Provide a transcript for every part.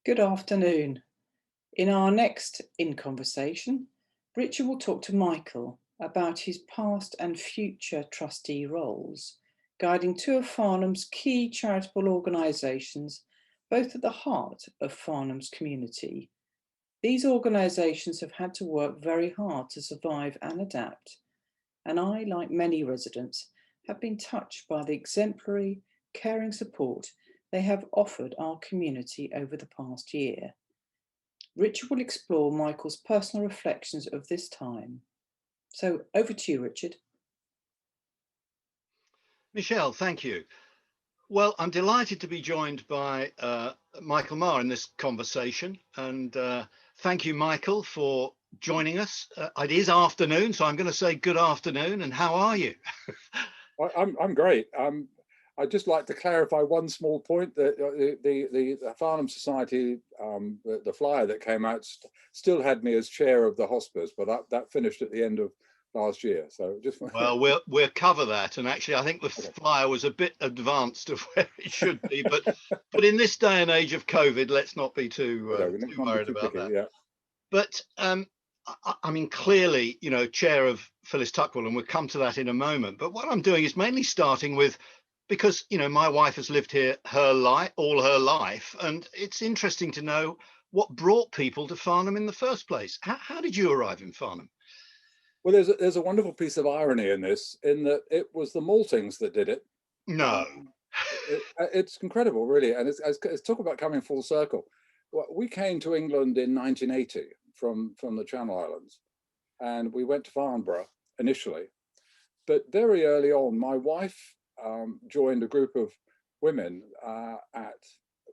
Good afternoon. In our next In Conversation, Richard will talk to Michael about his past and future trustee roles, guiding two of Farnham's key charitable organisations, both at the heart of Farnham's community. These organisations have had to work very hard to survive and adapt, and I, like many residents, have been touched by the exemplary, caring support they have offered our community over the past year. Richard will explore Michael's personal reflections of this time. So over to you, Richard. Michelle, thank you. Well, I'm delighted to be joined by Michael Maher in this conversation. And thank you, Michael, for joining us. It is afternoon, so I'm going to say good afternoon. And how are you? I'm great. I'd just like to clarify one small point that the Farnham Society, the flyer that came out still had me as chair of the hospice, but that finished at the end of last year. So just well, we'll cover that. And actually, I think the flyer was a bit advanced of where it should be, but in this day and age of COVID, let's not be too worried about that. Yeah. But I mean, clearly, chair of Phyllis Tuckwell, and we'll come to that in a moment. But what I'm doing is mainly starting with, because, my wife has lived here all her life, and it's interesting to know what brought people to Farnham in the first place. How did you arrive in Farnham? Well, there's a wonderful piece of irony in this, in that it was the Maltings that did it. No. It's incredible, really. And it's talk about coming full circle. Well, we came to England in 1980 from the Channel Islands, and we went to Farnborough initially. But very early on, my wife joined a group of women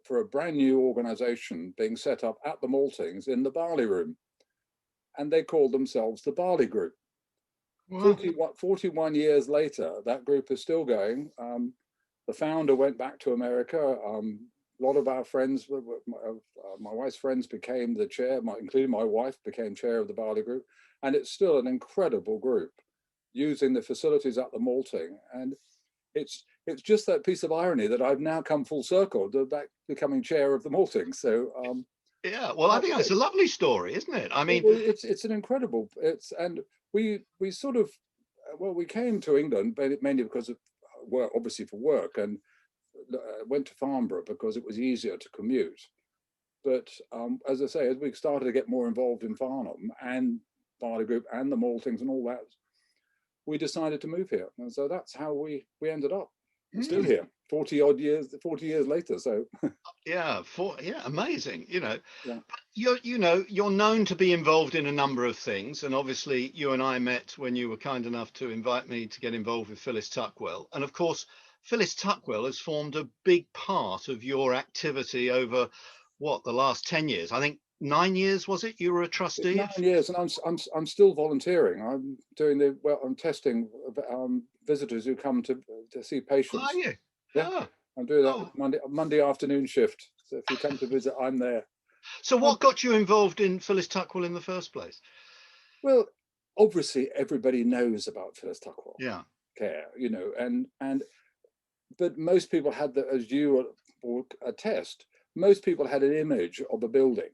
for a brand new organisation being set up at the Maltings in the Barley Room. And they called themselves the Barley Group. Wow. 41 years later, that group is still going. The founder went back to America. A lot of our friends, my wife's friends, became the chair, including my wife, became chair of the Barley Group. And it's still an incredible group, using the facilities at the Malting. And it's just that piece of irony that I've now come full circle to back becoming chair of the Maltings. So yeah, well, I think that's a lovely story, isn't it? I mean, it's an incredible. And we sort of, well, we came to England mainly because of work, obviously for work, and went to Farnborough because it was easier to commute. But as I say, as we started to get more involved in Farnham and Barley Group and the Maltings and all that, we decided to move here, and so that's how we ended up still here 40 years later. So yeah, amazing. Yeah. You're known to be involved in a number of things, and obviously you and I met when you were kind enough to invite me to get involved with Phyllis Tuckwell, and of course Phyllis Tuckwell has formed a big part of your activity over the last 10 years. I think 9 years, was it? You were a trustee? 9 years, and I'm still volunteering. I'm doing I'm testing visitors who come to see patients. Are you? Yeah, I'm doing that Monday afternoon shift. So if you come to visit, I'm there. So what got you involved in Phyllis Tuckwell in the first place? Well, obviously everybody knows about Phyllis Tuckwell. Yeah. Care, but most people had as you will attest, most people had an image of a building.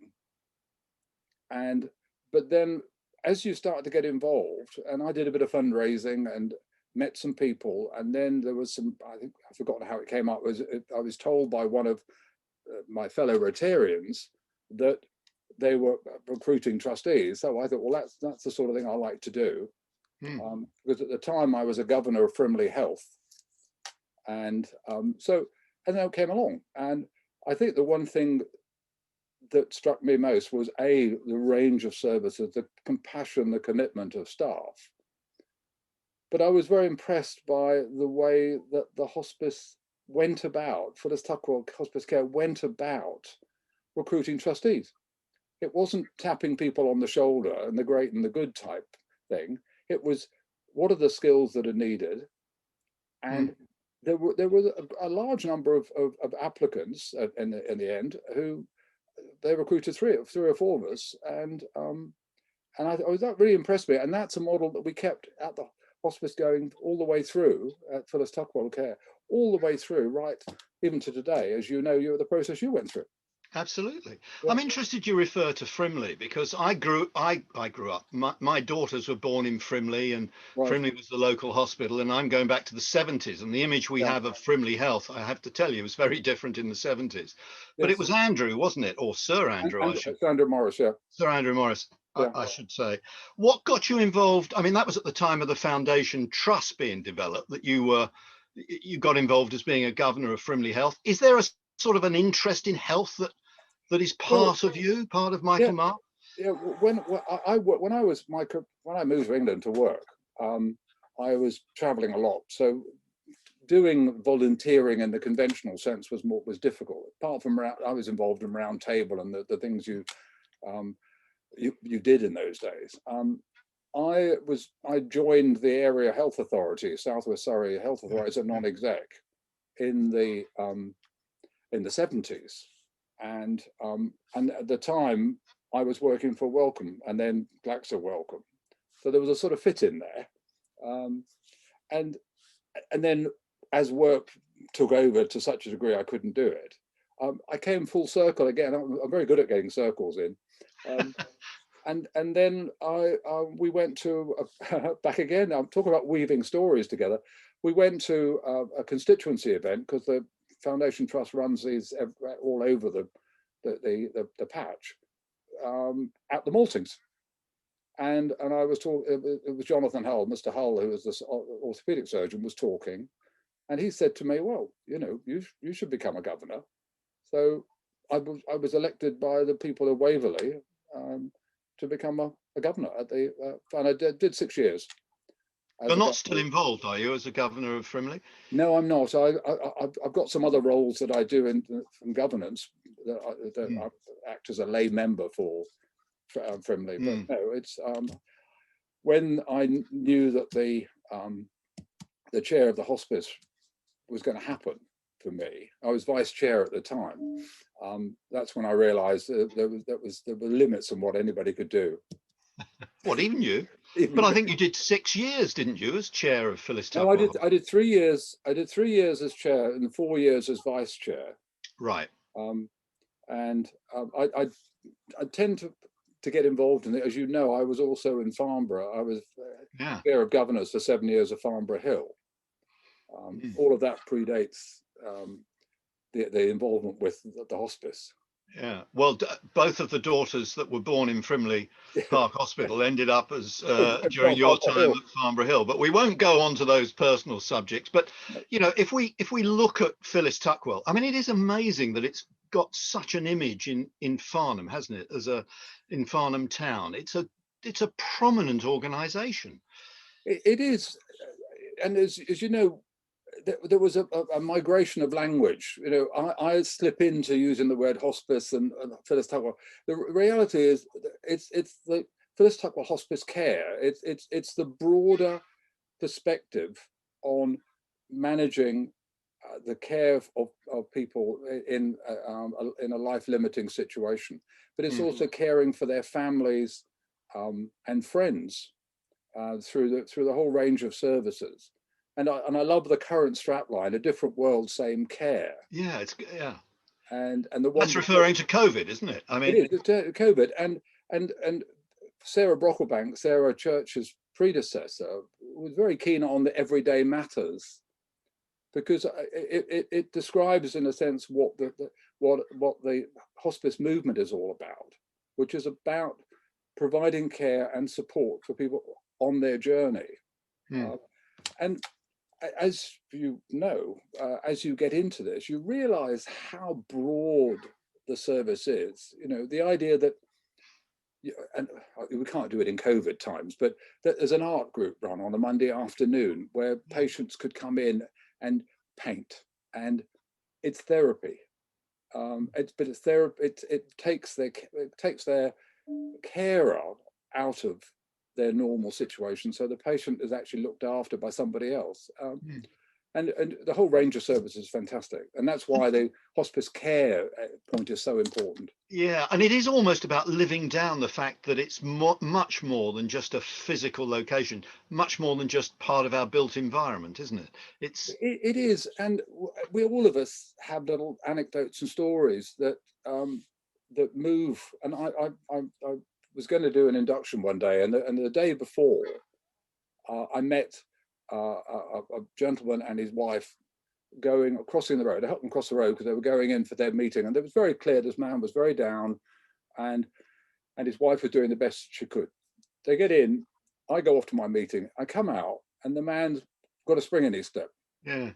But then as you start to get involved, and I did a bit of fundraising and met some people, and then there was I think I've forgotten how it came up. I was told by one of my fellow Rotarians that they were recruiting trustees. So I thought, well, that's the sort of thing I like to do. Because at the time I was a governor of Frimley Health. And then I came along. And I think the one thing that struck me most was the range of services, the compassion, the commitment of staff. But I was very impressed by the way that the hospice went about, Phyllis Tuckwell Hospice Care went about recruiting trustees. It wasn't tapping people on the shoulder and the great and the good type thing. It was, what are the skills that are needed? And there was a large number of applicants in the end who they recruited three or four of us, and that really impressed me. And that's a model that we kept at the hospice going all the way through at Phyllis Tuckwell Care, all the way through, right, even to today, as you know, the process you went through. Absolutely. Yeah. I'm interested you refer to Frimley because I grew up. My daughters were born in Frimley, and Right. Frimley was the local hospital. And I'm going back to the 70s, and the image we have of Frimley Health, I have to tell you, was very different in the 70s. But it Yes. was Andrew, wasn't it, or Sir Andrew? And Andrew Morris, yeah. Sir Andrew Morris, Yeah. I should say. What got you involved? I mean, that was at the time of the foundation trust being developed that you got involved as being a governor of Frimley Health. Is there a sort of an interest in health that is part of you, part of Michael Maher? Yeah. When I moved to England to work, I was traveling a lot. So doing volunteering in the conventional sense was difficult. Apart from I was involved in Round Table and the things you did in those days. I joined the area health authority, Southwest Surrey Health Authority, as a non-exec in the 70s, and at the time I was working for Wellcome and then Glaxo Wellcome, so there was a sort of fit in there, and then as work took over to such a degree I couldn't do it. I came full circle again. I'm very good at getting circles in. And then we went to back again. I'm talking about weaving stories together. We went to a constituency event because the Foundation Trust runs these all over the patch at the Maltings, and I was talking. It was Jonathan Hull, Mr. Hull, who was the orthopedic surgeon, was talking, and he said to me, "Well, you should become a governor." So I was elected by the people of Waverley to become a governor at the, and I did 6 years. You're not still involved, are you, as a governor of Frimley? No, I'm not. I've got some other roles that I do in governance. That I act as a lay member for Frimley. But no, it's when I knew that the chair of the hospice was going to happen for me. I was vice chair at the time. That's when I realised there were limits on what anybody could do. What, even you? But I think you did 6 years, didn't you, as chair of Phyllis Tuckwell? No, I did 3 years. I did 3 years as chair and 4 years as vice chair. Right. I tend to get involved in it. As you know, I was also in Farnborough. I was chair of governors for 7 years of Farnborough Hill. All of that predates the involvement with the hospice. Yeah, well, both of the daughters that were born in Frimley Park Hospital ended up as during your time at Farnborough Hill. But we won't go on to those personal subjects. But if we look at Phyllis Tuckwell, I mean, it is amazing that it's got such an image in Farnham, hasn't it? In Farnham town, it's a prominent organisation. It is, and as you know, there was a migration of language. I slip into using the word hospice and Phyllis Tuckwell. The reality is, it's the Phyllis Tuckwell hospice care. It's the broader perspective on managing the care of people in a life-limiting situation, but it's also caring for their families and friends through the whole range of services. And I love the current strapline: "A different world, same care." Yeah, And that's referring to COVID, isn't it? I mean, it is COVID, and Sarah Brocklebank, Sarah Church's predecessor, was very keen on the everyday matters, because it describes, in a sense, what the hospice movement is all about, which is about providing care and support for people on their journey. And as you know, as you get into this, you realize how broad the service is. The idea that, and we can't do it in COVID times, but that there's an art group run on a Monday afternoon where patients could come in and paint, and it's therapy. It's therapy. It takes their carer out of their normal situation, so the patient is actually looked after by somebody else. and the whole range of services is fantastic, and that's why the hospice care point is so important. Yeah, and it is almost about living down the fact that it's much more than just a physical location, much more than just part of our built environment, isn't it? It is, and we all of us have little anecdotes and stories that that move. And I was going to do an induction one day, and the day before, I met a gentleman and his wife crossing the road. I helped them cross the road because they were going in for their meeting, and it was very clear this man was very down, and his wife was doing the best she could. They get in, I go off to my meeting, I come out, and the man's got a spring in his step. Yeah.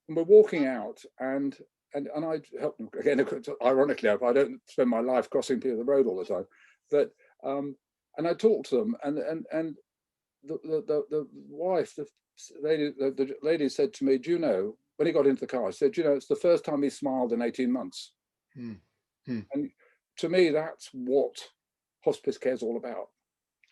And we're walking out, and I help them again. Ironically, I don't spend my life crossing people the road all the time, but and I talk to them, and the wife, the lady said to me, "Do you know?" When he got into the car, I said, "Do you know, it's the first time he smiled in 18 months." And to me, that's what hospice care is all about.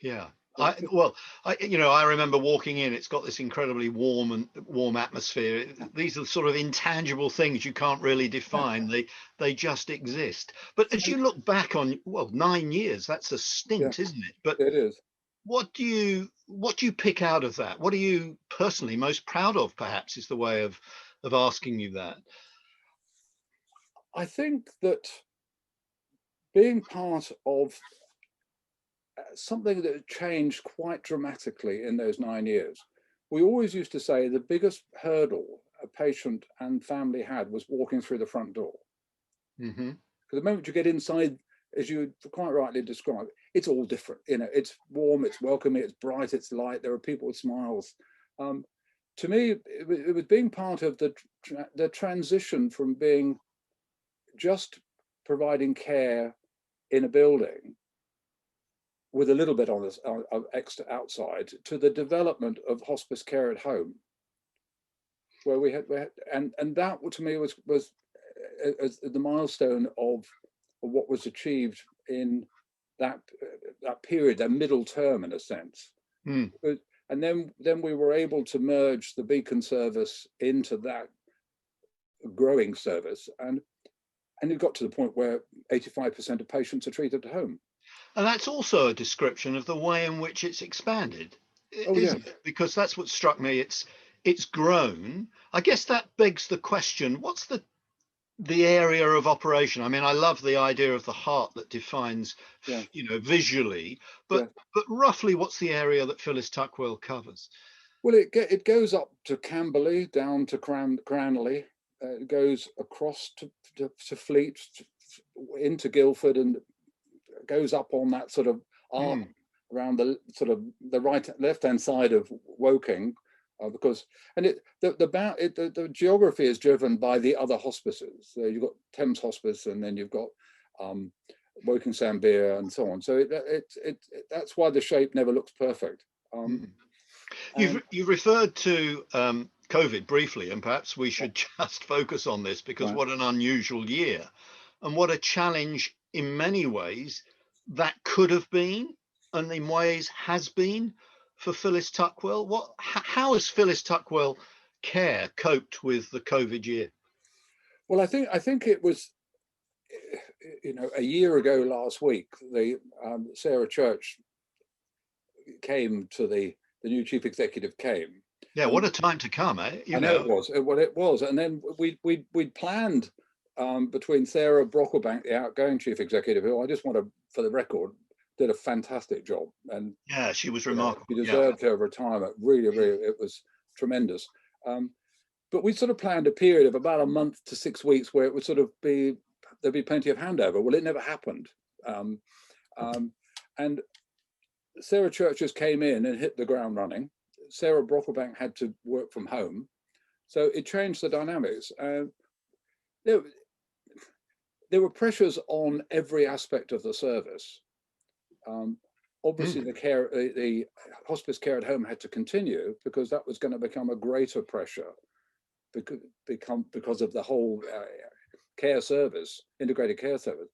Yeah. I remember walking in, it's got this incredibly warm atmosphere. These are sort of intangible things you can't really define. They just exist. But as you look back on, 9 years, that's a stint, isn't it? But it is. What do you pick out of that? What are you personally most proud of, perhaps, is the way of asking you that? I think that being part of something that changed quite dramatically in those 9 years. We always used to say the biggest hurdle a patient and family had was walking through the front door. Because the moment you get inside, as you quite rightly described, it's all different. It's warm, it's welcoming, it's bright, it's light. There are people with smiles. To me, it was being part of the transition from being just providing care in a building with a little bit on this extra outside, to the development of hospice care at home, where we had and that to me was the milestone of what was achieved in that period, that middle term, in a sense. And then we were able to merge the Beacon service into that growing service, and it got to the point where 85% of patients are treated at home. And that's also a description of the way in which it's expanded, isn't it? Because that's what struck me. It's grown. I guess that begs the question: what's the area of operation? I mean, I love the idea of the heart that defines, visually, but roughly, what's the area that Phyllis Tuckwell covers? Well, it goes up to Camberley, down to Cranley. It goes across to Fleet, into Guildford, and goes up on that sort of arc around the sort of the left-hand side of Woking, because the geography is driven by the other hospices. So you've got Thames Hospice, and then you've got Woking Sambir, and so on. So that's why the shape never looks perfect. You've referred to COVID briefly, and perhaps we should just focus on this, because what an unusual year, and what a challenge in many ways that could have been, and in ways has been, for Phyllis Tuckwell. How has Phyllis Tuckwell care coped with the COVID year? Well, I think it was, a year ago last week, the Sarah Church came to the new chief executive came. Yeah, what a time to come, eh? I know it was what it was, and then we'd planned between Sarah Brocklebank, the outgoing chief executive, who I just want to, for the record, did a fantastic job, and she was remarkable. She deserved her retirement. Really, it was tremendous. But we sort of planned a period of about a month to 6 weeks where it would sort of there'd be plenty of handover. Well, it never happened, and Sarah Church just came in and hit the ground running. Sarah Brocklebank had to work from home, so it changed the dynamics. There were pressures on every aspect of the service. Obviously, the hospice care at home had to continue, because that was going to become a greater pressure because of the whole care service, integrated care service.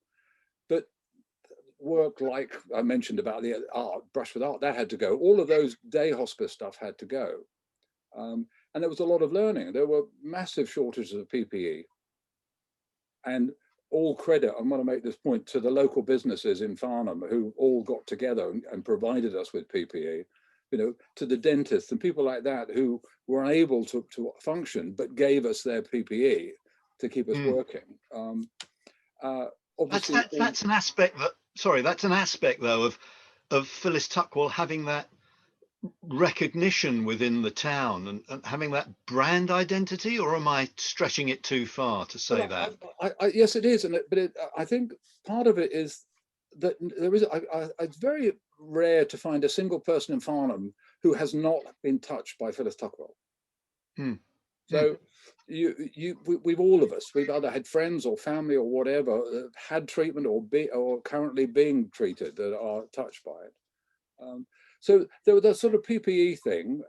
But work, like I mentioned about the art, brush with art, that had to go. All of those day hospice stuff had to go. And and there was a lot of learning. There were massive shortages of PPE, and all credit, I want to make this point, to the local businesses in Farnham who all got together and provided us with PPE, you know, to the dentists and people like that who were unable to function but gave us their PPE to keep us working. Obviously, that's an aspect that, sorry, that's an aspect though of Phyllis Tuckwell having that recognition within the town and having that brand identity, or am I stretching it too far to say that? Yes, it is, but I think part of it is that there is. It's very rare to find a single person in Farnham who has not been touched by Phyllis Tuckwell. So we've all of us, we've either had friends or family or whatever had treatment or currently being treated that are touched by it. So there was that sort of PPE thing.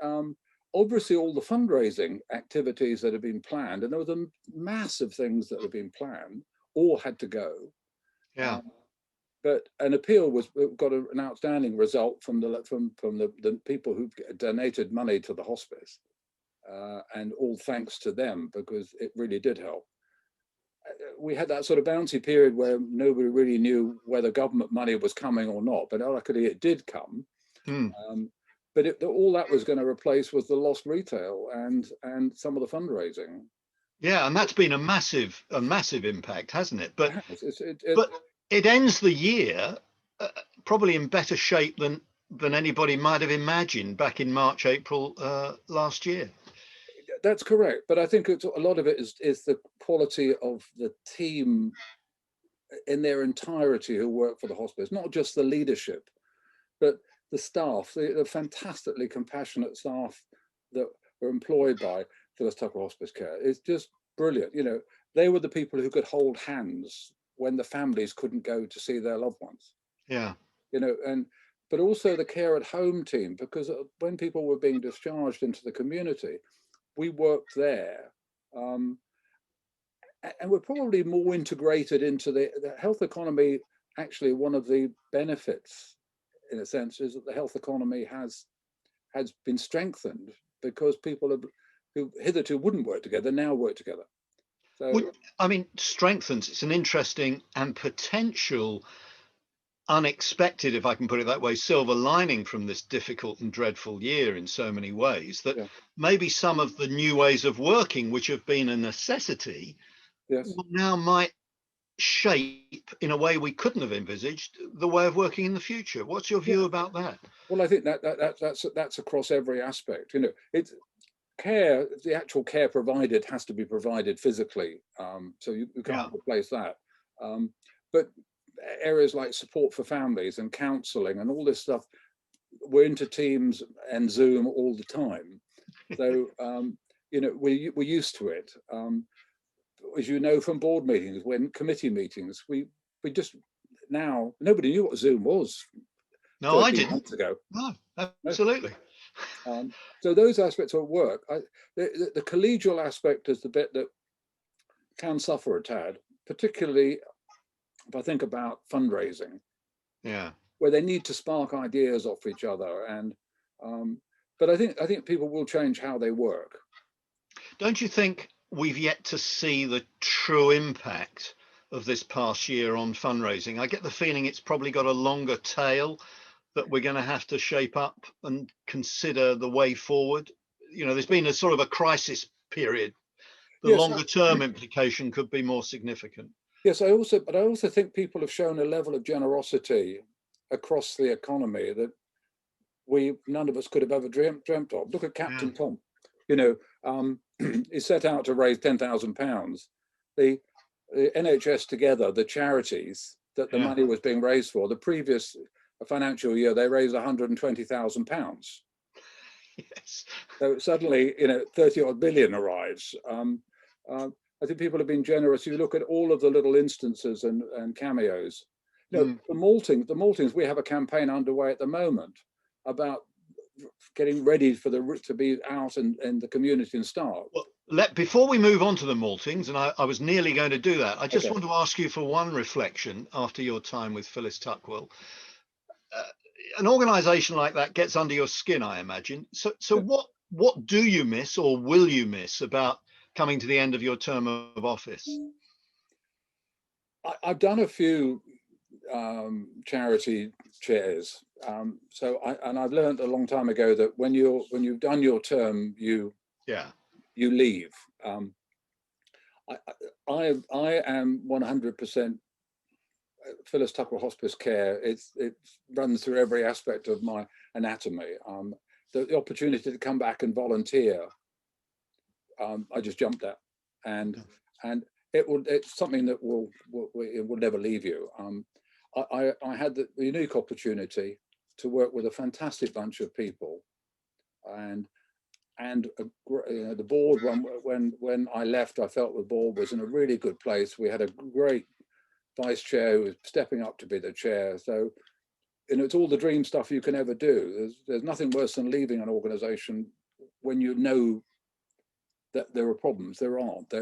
Obviously, all the fundraising activities that have been planned, and there were the massive things that have been planned, all had to go. Yeah. But an appeal got an outstanding result from the people who donated money to the hospice, and all thanks to them, because it really did help. We had that sort of bouncy period where nobody really knew whether government money was coming or not, but luckily it did come. But all that was going to replace was the lost retail and some of the fundraising. Yeah, and that's been a massive impact, hasn't it? But but it ends the year probably in better shape than anybody might have imagined back in March, April last year. That's correct, but I think a lot of it is the quality of the team in their entirety who work for the hospice, not just the leadership, but the staff, the fantastically compassionate staff that were employed by Phyllis Tuckwell Hospice Care. It's just brilliant. You know, they were the people who could hold hands when the families couldn't go to see their loved ones. Yeah. You know, but also the care at home team, because when people were being discharged into the community, we worked there. And we're probably more integrated into the health economy. Actually, one of the benefits, in a sense, is that the health economy has been strengthened because people who hitherto wouldn't work together now work together. So, I mean, strengthens. It's an interesting and potential unexpected, if I can put it that way, silver lining from this difficult and dreadful year in so many ways, that maybe some of the new ways of working, which have been a necessity, now might shape in a way we couldn't have envisaged the way of working in the future. What's your view about that? Well, I think that's across every aspect. You know, it's care. The actual care provided has to be provided physically, so you can't replace that. But areas like support for families and counselling and all this stuff, we're into Teams and Zoom all the time. So you know, we're used to it. As you know from board meetings, when committee meetings, we just now nobody knew what Zoom was. No, I didn't. Months ago. No, absolutely. So those aspects of work, the collegial aspect is the bit that can suffer a tad, particularly if I think about fundraising. Yeah. Where they need to spark ideas off each other, and but I think people will change how they work. Don't you think we've yet to see the true impact of this past year on fundraising? I get the feeling it's probably got a longer tail that we're going to have to shape up and consider the way forward. You know, there's been a sort of a crisis period. The longer term implication could be more significant. Yes, I also think people have shown a level of generosity across the economy that none of us could have ever dreamt of. Look at Captain Tom. You know, he set out to raise £10,000. The NHS Together, the charities that the money was being raised for, the previous financial year, they raised £120,000. Yes. So suddenly, you know, 30 odd billion arrives. I think people have been generous. You look at all of the little instances and cameos. You know, the Maltings, we have a campaign underway at the moment about getting ready for to be out in the community and start. Well, before we move on to the Maltings, and I was nearly going to do that, I just want to ask you for one reflection after your time with Phyllis Tuckwell. An organisation like that gets under your skin, I imagine. So what what do you miss or will you miss about coming to the end of your term of office? I've done a few charity chairs, and I've learned a long time ago that when you've done your term, you leave. I am 100% Phyllis Tuckwell Hospice Care. It runs through every aspect of my anatomy. The opportunity to come back and volunteer, I just jumped at, and it's something that will never leave you. I had the unique opportunity to work with a fantastic bunch of people, and the board, when I left, I felt the board was in a really good place. We had a great vice chair who was stepping up to be the chair. So, it's all the dream stuff you can ever do. There's nothing worse than leaving an organization when you know that there are problems. There aren't.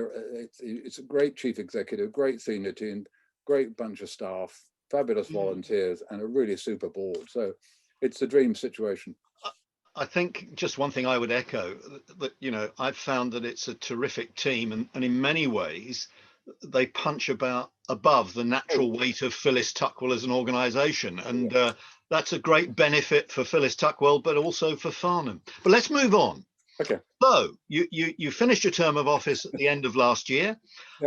It's a great chief executive, great senior team, great bunch of staff, fabulous volunteers, and a really super board. So it's a dream situation. I think just one thing I would echo, that I've found that it's a terrific team, and in many ways they punch above the natural weight of Phyllis Tuckwell as an organisation, and that's a great benefit for Phyllis Tuckwell, but also for Farnham. But let's move on. Okay. So you finished your term of office at the end of last year,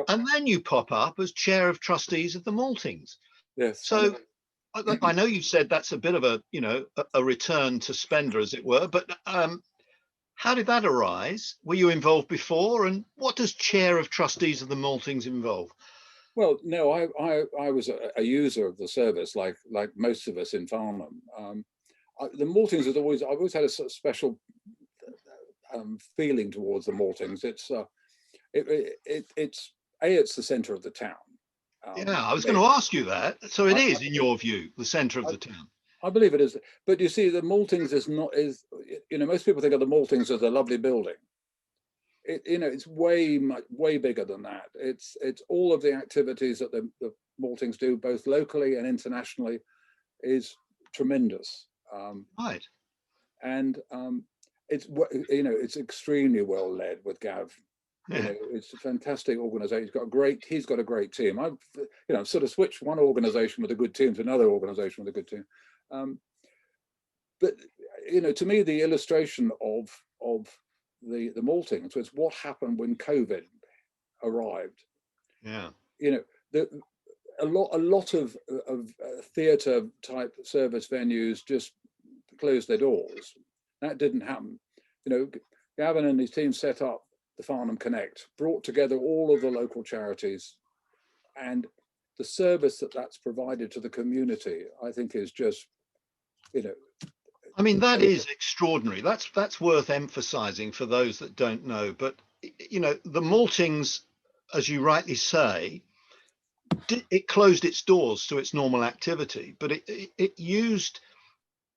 and then you pop up as Chair of Trustees of the Maltings. Yes. So I know you said that's a bit of a return to spender, as it were, but how did that arise? Were you involved before, and what does Chair of Trustees of the Maltings involve? Well, no, I was a user of the service, like most of us in Farnham. The Maltings I've always had a sort of special feeling towards the Maltings. It's the centre of the town. I was going to ask you that. So it is, in your view, the centre of the town. I believe it is, but you see, the Maltings is most people think of the Maltings as a lovely building. It's way bigger than that. It's all of the activities that the Maltings do, both locally and internationally, is tremendous. Right. And it's extremely well led with Gav. It's a fantastic organisation. He's got a great team. I've sort of switched one organisation with a good team to another organisation with a good team. But to me, the illustration of the Maltings was what happened when COVID arrived. Yeah. A lot of theatre type service venues just closed their doors. That didn't happen. Gavin and his team set up the Farnham Connect, brought together all of the local charities, and the service that's provided to the community, I think, is just, I mean, that is extraordinary. That's worth emphasising for those that don't know. But the Maltings, as you rightly say, it closed its doors to its normal activity, but it used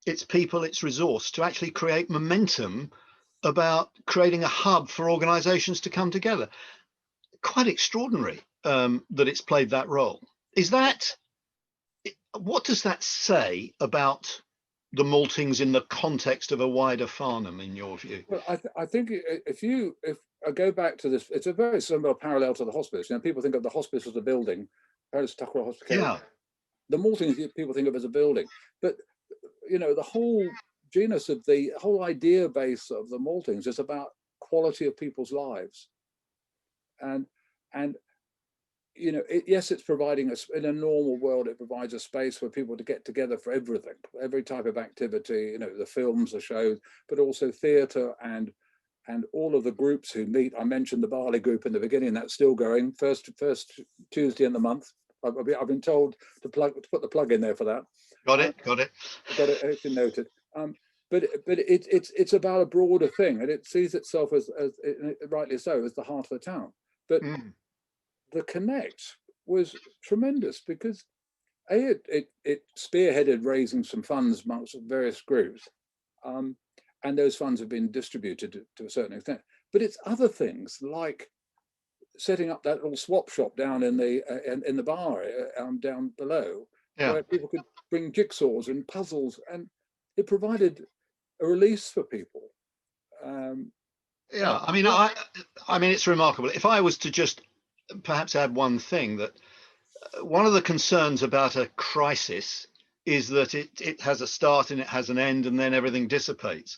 its people, its resource, to actually create momentum about creating a hub for organisations to come together. Quite extraordinary that it's played that role. What does that say about the Maltings in the context of a wider Farnham, in your view? Well, I think if I go back to this, it's a very similar parallel to the hospice. People think of the hospice as a building, Phyllis Tuckwell Hospice Care. Yeah. The Maltings people think of as a building, but the whole genus of the whole idea base of the Maltings is about quality of people's lives, and yes, it's providing in a normal world, it provides a space for people to get together for everything, every type of activity, the films, the shows, but also theatre and all of the groups who meet. I mentioned the Barley group in the beginning. That's still going, first Tuesday in the month. I've been told to put the plug in there for that. Got it. Got it noted. But it's about a broader thing, and it sees itself as rightly so, as the heart of the town. But the Connect was tremendous because it spearheaded raising some funds amongst various groups, and those funds have been distributed to a certain extent. But it's other things like setting up that little swap shop down in the bar down below, where people could bring jigsaws and puzzles, and it provided a release for people. Yeah, I mean, it's remarkable. If I was to just perhaps add one thing, that one of the concerns about a crisis is that it has a start and it has an end, and then everything dissipates.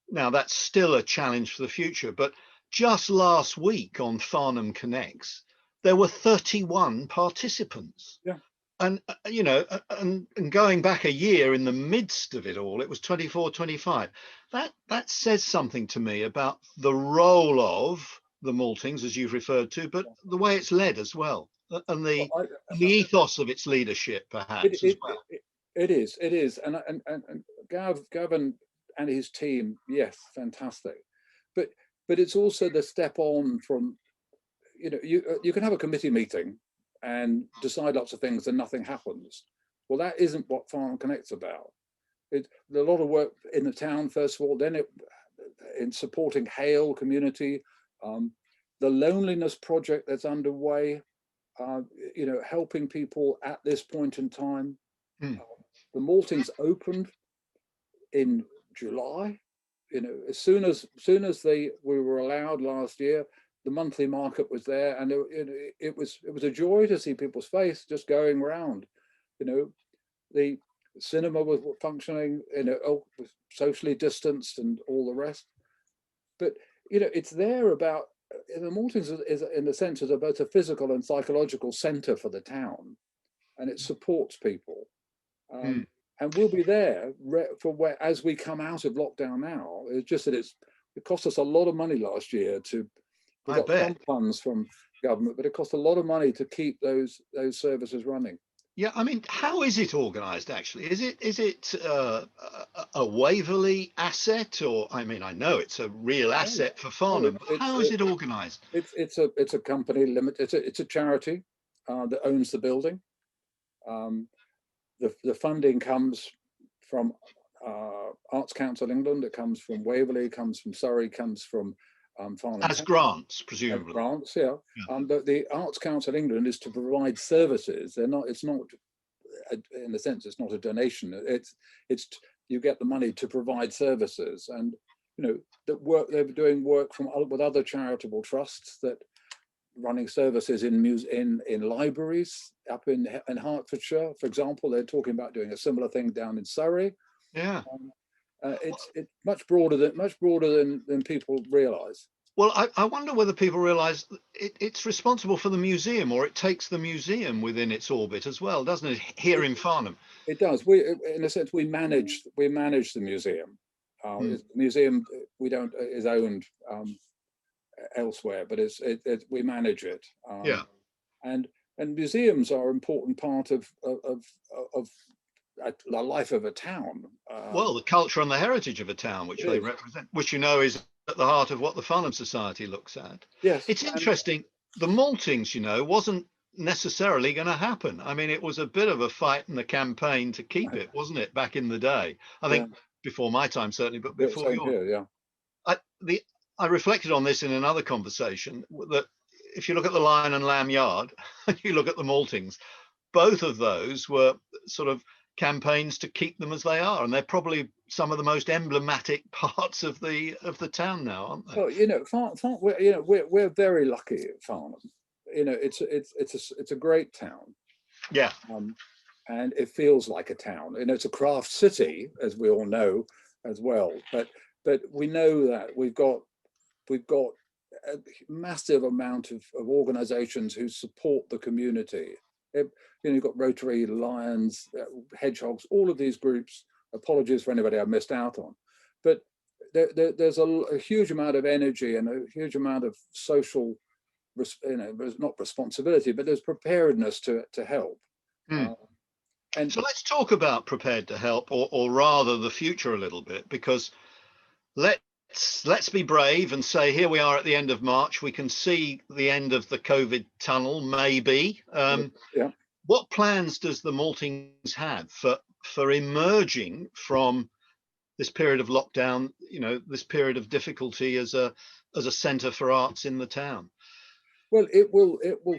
Now, that's still a challenge for the future, but just last week on Farnham Connects, there were 31 participants. Yeah. And, you know, and going back a year in the midst of it all, it was 24, 25. That says something to me about the role of the Maltings, as you've referred to, but the way it's led as well, and the ethos of its leadership, perhaps, as well. It is. And Gavin and his team, yes, fantastic. But it's also the step on from, you know, you can have a committee meeting and decide lots of things and nothing happens. Well, that isn't what Farnham Connect's about. It's a lot of work in the town, first of all, then in supporting Hale community, the loneliness project that's underway, you know, helping people at this point in time. The Maltings opened in July. You know, as soon as we were allowed last year, the monthly market was there, and it was a joy to see people's face just going around. You know, the cinema was functioning, you know, socially distanced and all the rest. But you know, it's there about the Maltings is in a sense is both a physical and psychological centre for the town, and it supports people. And we'll be there for as we come out of lockdown now. It's just that it cost us a lot of money last year we got some funds from government, but it cost a lot of money to keep those services running. Yeah, I mean, how is it organised actually? Is it a Waverley asset, or I mean, I know it's a real asset for Farnham. How is it organised? It's a company limited. It's a charity that owns the building. The funding comes from Arts Council England. It comes from Waverley. Comes from Surrey. Comes from Farnham. As grants, presumably. As grants, yeah. But the Arts Council England is to provide services. It's not, in a sense, it's not a donation. It's you get the money to provide services, and you know they're doing work with other charitable trusts that running services in libraries up in Hertfordshire, for example. They're talking about doing a similar thing down in Surrey. Yeah. It's much broader than people realise. Well, I wonder whether people realise it's responsible for the museum, or it takes the museum within its orbit as well, doesn't it? Here in Farnham, it does. In a sense, we manage the museum. The museum is owned elsewhere, but we manage it. Yeah. And museums are an important part of the life of a town. Well, the culture and the heritage of a town, which they represent, which you know is at the heart of what the Farnham Society looks at. Yes. It's interesting. The Maltings, you know, wasn't necessarily going to happen. I mean, it was a bit of a fight and a campaign to keep it, wasn't it, back in the day? I think before my time, certainly, but before yours. Yeah. I reflected on this in another conversation, that if you look at the Lion and Lamb Yard and you look at the Maltings, both of those were sort of campaigns to keep them as they are, and they're probably some of the most emblematic parts of the town now, aren't they? Well, you know, we're very lucky at Farnham. You know, it's a great town. Yeah. And it feels like a town. You know, it's a craft city, as we all know, as well. But we know that we've got a massive amount of organisations who support the community. You know, you've got Rotary, Lions, Hedgehogs, all of these groups. Apologies for anybody I missed out on, but there's a huge amount of energy and a huge amount of social, you know, there's not responsibility, but there's preparedness to help. And so let's talk about prepared to help, or rather the future a little bit, because let's be brave and say, here we are at the end of March. We can see the end of the COVID tunnel, maybe. What plans does the Maltings have for emerging from this period of lockdown, you know, this period of difficulty as a centre for arts in the town? Well, it will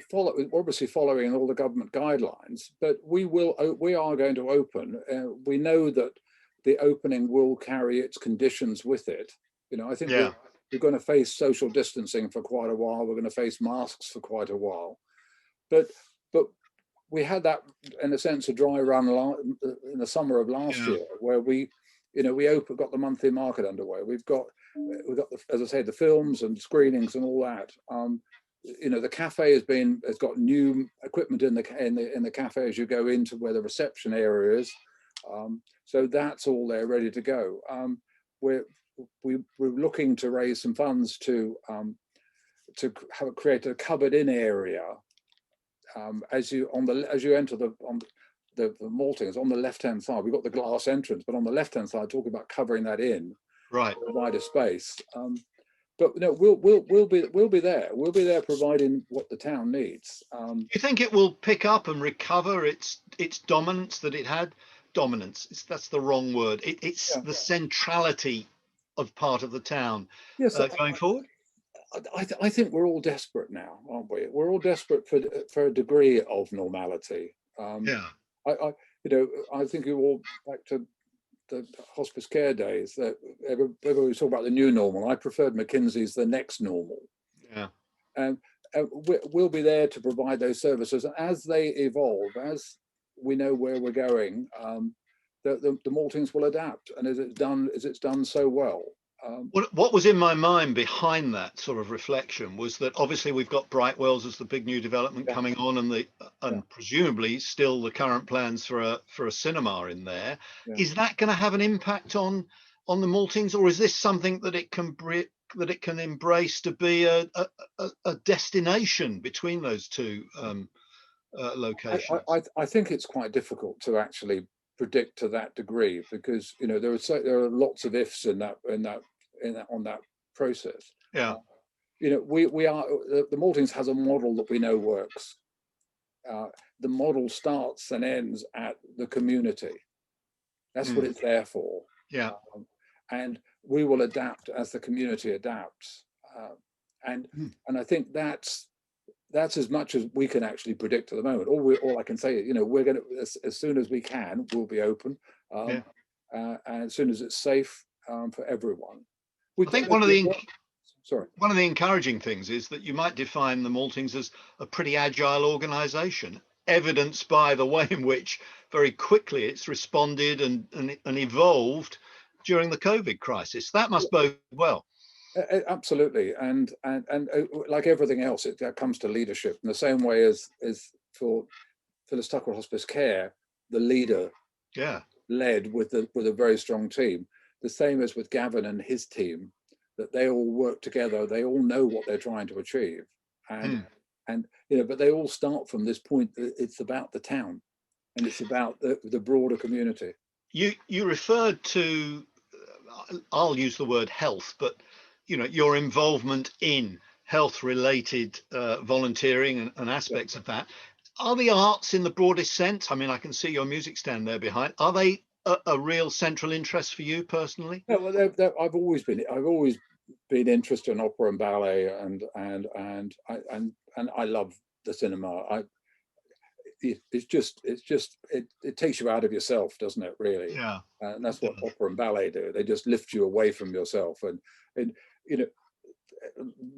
follow, obviously following all the government guidelines, but we are going to open. We know that the opening will carry its conditions with it. You know, I think Yeah. we're going to face social distancing for quite a while. We're going to face masks for quite a while, but we had that, in a sense, a dry run in the summer of last year, where we got the monthly market underway. We've got as I say, the films and screenings and all that. You know, the cafe has got new equipment in the cafe as you go into where the reception area is. So that's all there, ready to go. We're looking to raise some funds to create a cupboard in area. As you enter the Maltings, on the left hand side, we've got the glass entrance, but on the left hand side, talking about covering that in, right, wider space. But you know, we'll be there. We'll be there providing what the town needs. Do you think it will pick up and recover its dominance that it had? Dominance, that's the wrong word. It's the centrality of part of the town. Yes, going forward. I think we're all desperate now, aren't we? We're all desperate for a degree of normality. I think you all back to the hospice care days that everybody was talking about the new normal. I preferred McKinsey's the next normal. Yeah. And we'll be there to provide those services. And as they evolve, as we know where we're going, the Maltings will adapt. And as it's done so well. What was in my mind behind that sort of reflection was that obviously we've got Brightwells as the big new development coming on, and presumably still the current plans for a cinema in there. Yeah. Is that going to have an impact on the Maltings, or is this something that it can embrace to be a destination between those two locations? I think it's quite difficult to actually predict to that degree, because you know there are lots of ifs on that process. Yeah. You know, the Maltings has a model that we know works. The model starts and ends at the community. That's what it's there for. Yeah. And we will adapt as the community adapts. And I think that's as much as we can actually predict at the moment. All I can say is, you know, we're going to, as soon as we can, we'll be open, and as soon as it's safe for everyone. I think one of the encouraging things is that you might define the Maltings as a pretty agile organisation, evidenced by the way in which very quickly it's responded and evolved during the COVID crisis. That must bode well. Absolutely, and like everything else, it comes to leadership in the same way as for Phyllis Tuckwell Hospice Care, the leader led with a very strong team. The same as with Gavin and his team, that they all work together. They all know what they're trying to achieve, and you know, but they all start from this point that it's about the town, and it's about the broader community. You referred to, I'll use the word health, but you know, your involvement in health-related volunteering and aspects of that. Are the arts, in the broadest sense, I mean, I can see your music stand there behind, are they a real central interest for you personally? No, well, I've always been interested in opera and ballet, and I love the cinema. It takes you out of yourself, doesn't it? Really. Yeah. And that's what opera and ballet do. They just lift you away from yourself. And you know,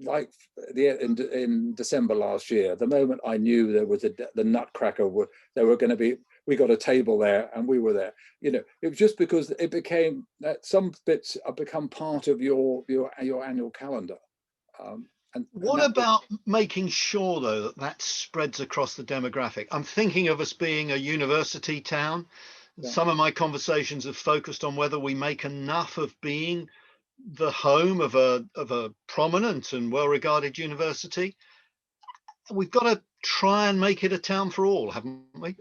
like in December last year, the moment I knew there was the Nutcracker, there were going to be, we got a table there and we were there. You know, it was just because it became that some bits have become part of your annual calendar. And what about making sure, though, that spreads across the demographic? I'm thinking of us being a university town. Yeah. Some of my conversations have focused on whether we make enough of being the home of a prominent and well-regarded university. We've got to try and make it a town for all, haven't we?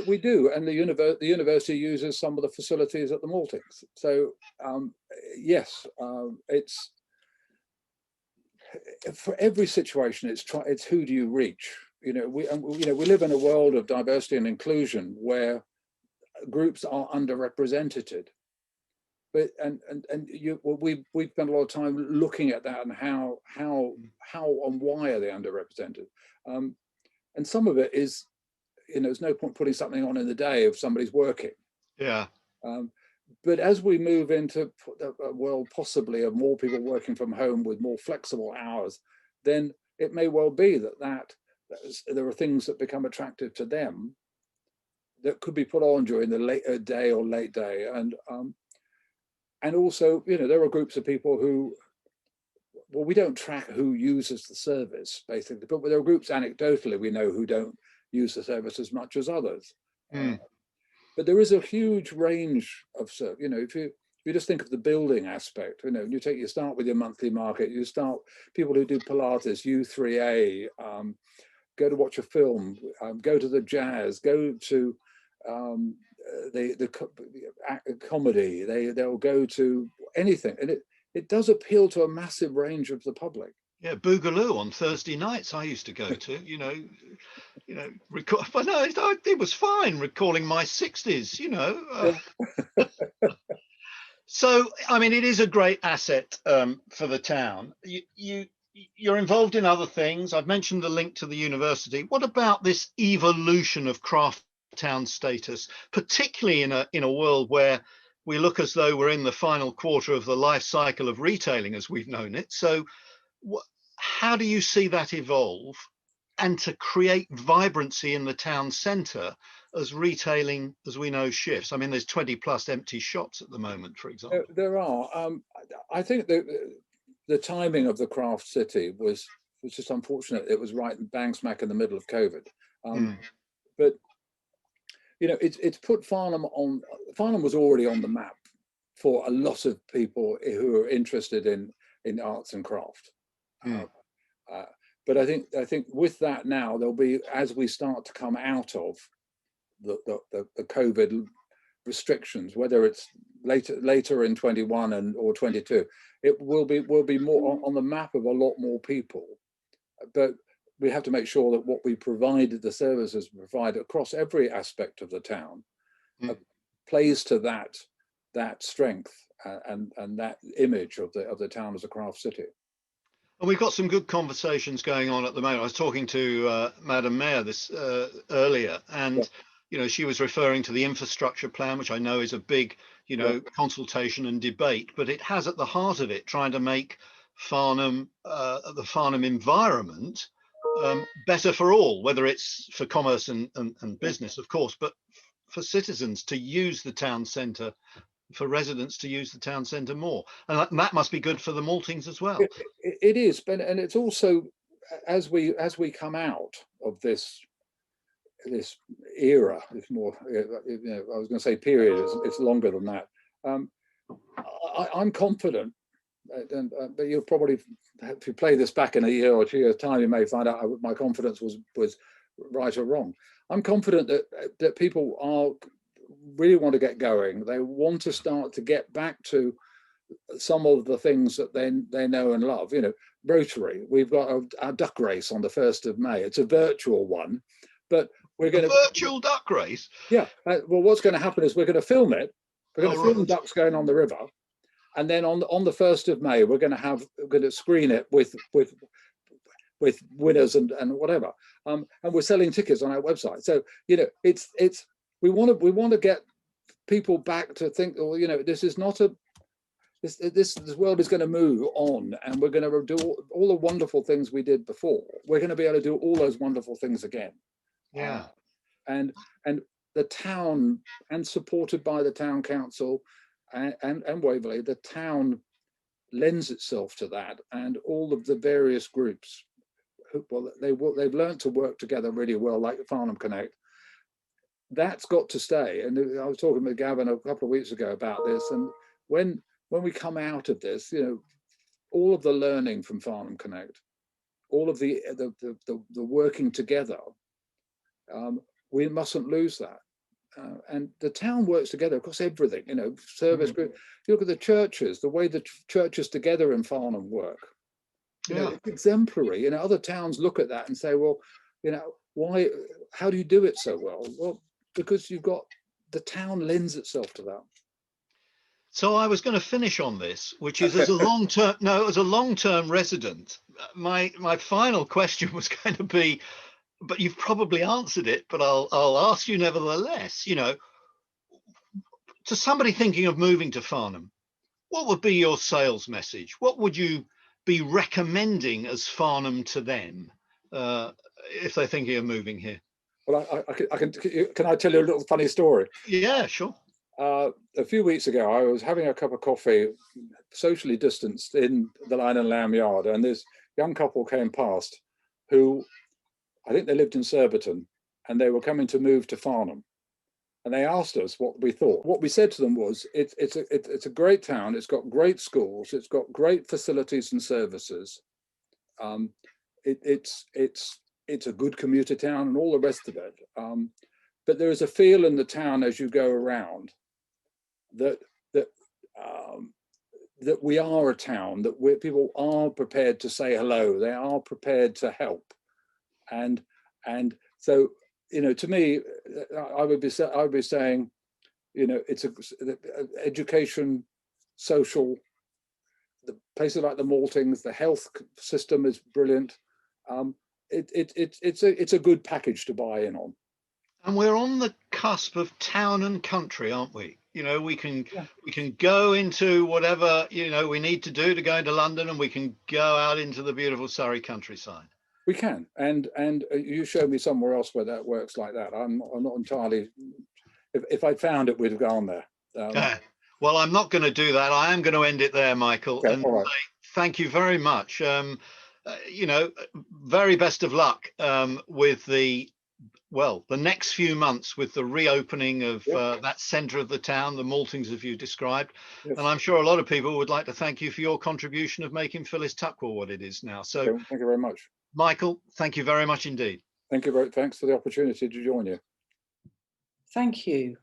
We do, and the university uses some of the facilities at the Maltings. So yes, it's for every situation. It's who do you reach? You know, we live in a world of diversity and inclusion where groups are underrepresented. But we've spent a lot of time looking at that and how and why are they underrepresented, and some of it is, you know, there's no point putting something on in the day if somebody's working. Yeah. but as we move into a world possibly of more people working from home with more flexible hours, then it may well be that there are things that become attractive to them that could be put on during the late day or late day. And also, you know, there are groups of people who, well, we don't track who uses the service basically, but there are groups anecdotally we know who don't use the service as much as others. But there is a huge range of, you know, if you just think of the building aspect, you know, you start with your monthly market, you start people who do Pilates, U3A, go to watch a film, go to the jazz, go to the comedy, they'll go to anything, and it does appeal to a massive range of the public. Yeah, Boogaloo on Thursday nights I used to go to, you know, but no, it was fine recalling my 60s, you know. So, I mean, it is a great asset for the town. You're involved in other things. I've mentioned the link to the university. What about this evolution of craft town status, particularly in a world where we look as though we're in the final quarter of the life cycle of retailing as we've known it? So how do you see that evolve, and to create vibrancy in the town centre as retailing, as we know, shifts? I mean, there's 20 plus empty shops at the moment, for example. There are. I think that the timing of the craft city was just unfortunate. It was right bang smack in the middle of COVID. But you know, it's put Farnham on. Farnham was already on the map for a lot of people who are interested in arts and craft. But I think with that now, there'll be, as we start to come out of the COVID restrictions, whether it's later in 21 or 22, it will be more on the map of a lot more people. But we have to make sure that what we provide, the services we provide across every aspect of the town, plays to that strength and that image of the town as a craft city. And we've got some good conversations going on at the moment. I was talking to Madam Maher this earlier, and you know, she was referring to the infrastructure plan, which I know is a big, you know, consultation and debate, but it has at the heart of it trying to make Farnham, the Farnham environment, better for all, whether it's for commerce and business, of course, but for citizens to use the town centre, for residents to use the town centre more. And that must be good for the Maltings as well. It is, but and it's also, as we come out of this era, it's more, you know, I was going to say period, it's longer than that. I'm confident, but you'll probably, if you play this back in a year or 2 years' time, you may find out my confidence was right or wrong. I'm confident that people really want to get going. They want to start to get back to some of the things that they know and love. You know, Rotary, we've got our duck race on the 1st of May. It's a virtual one, but we're going to virtual duck race. Yeah. Well, what's going to happen is we're going to film it. We're going to film ducks going on the river, and then on the 1st of May, we're going to screen it with winners and whatever. And we're selling tickets on our website. So you know, we want to get people back to think, well, you know, this is not this world is going to move on, and we're going to do all the wonderful things we did before. We're going to be able to do all those wonderful things again. Yeah. And the town, and supported by the town council and Waverley, the town lends itself to that, and all of the various groups. Well, they've learned to work together really well, like Farnham Connect. That's got to stay. And I was talking with Gavin a couple of weeks ago about this. And when we come out of this, you know, all of the learning from Farnham Connect, all of the working together, we mustn't lose that. And the town works together across everything, you know, service group. You look at the churches, the way the churches together in Farnham work. You know, it's exemplary. You know, other towns look at that and say, well, you know, how do you do it so well? Well, because you've got, the town lends itself to that. So I was going to finish on this, which is as a long-term resident, my final question was going to be, but you've probably answered it, but I'll ask you nevertheless, you know, to somebody thinking of moving to Farnham, what would be your sales message? What would you be recommending as Farnham to them if they're thinking of moving here? Well, can I tell you a little funny story? Yeah, sure. A few weeks ago, I was having a cup of coffee, socially distanced, in the Lion and Lamb yard, and this young couple came past who, I think they lived in Surbiton, and they were coming to move to Farnham. And they asked us what we thought. What we said to them was, it's a great town, it's got great schools, it's got great facilities and services. It's a good commuter town and all the rest of it. But there is a feel in the town as you go around that we are a town, that people are prepared to say hello, they are prepared to help, and so, you know, to me, I would be saying, you know, it's education, social, the places like the Maltings, the health system is brilliant. It's a good package to buy in on. And we're on the cusp of town and country, aren't we? You know, we can go into whatever, you know, we need to do to go into London, and we can go out into the beautiful Surrey countryside. We can, and you showed me somewhere else where that works like that. I'm not entirely. If I'd found it, we'd have gone there. Well, I'm not going to do that. I am going to end it there, Michael, okay, and right. say thank you very much. You know, very best of luck with the next few months with the reopening of that centre of the town, the Maltings, as you described. Yes. And I'm sure a lot of people would like to thank you for your contribution of making Phyllis Tuckwell what it is now. So, okay, thank you very much. Michael, thank you very much indeed. Thank you thanks for the opportunity to join you. Thank you.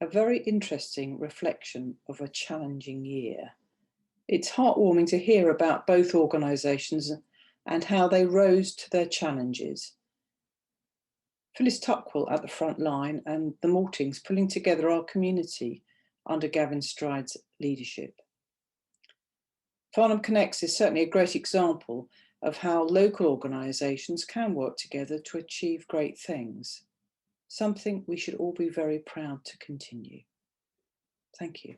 A very interesting reflection of a challenging year. It's heartwarming to hear about both organisations and how they rose to their challenges. Phyllis Tuckwell at the front line and the Maltings pulling together our community under Gavin Stride's leadership. Farnham Connects is certainly a great example of how local organisations can work together to achieve great things, something we should all be very proud to continue. Thank you.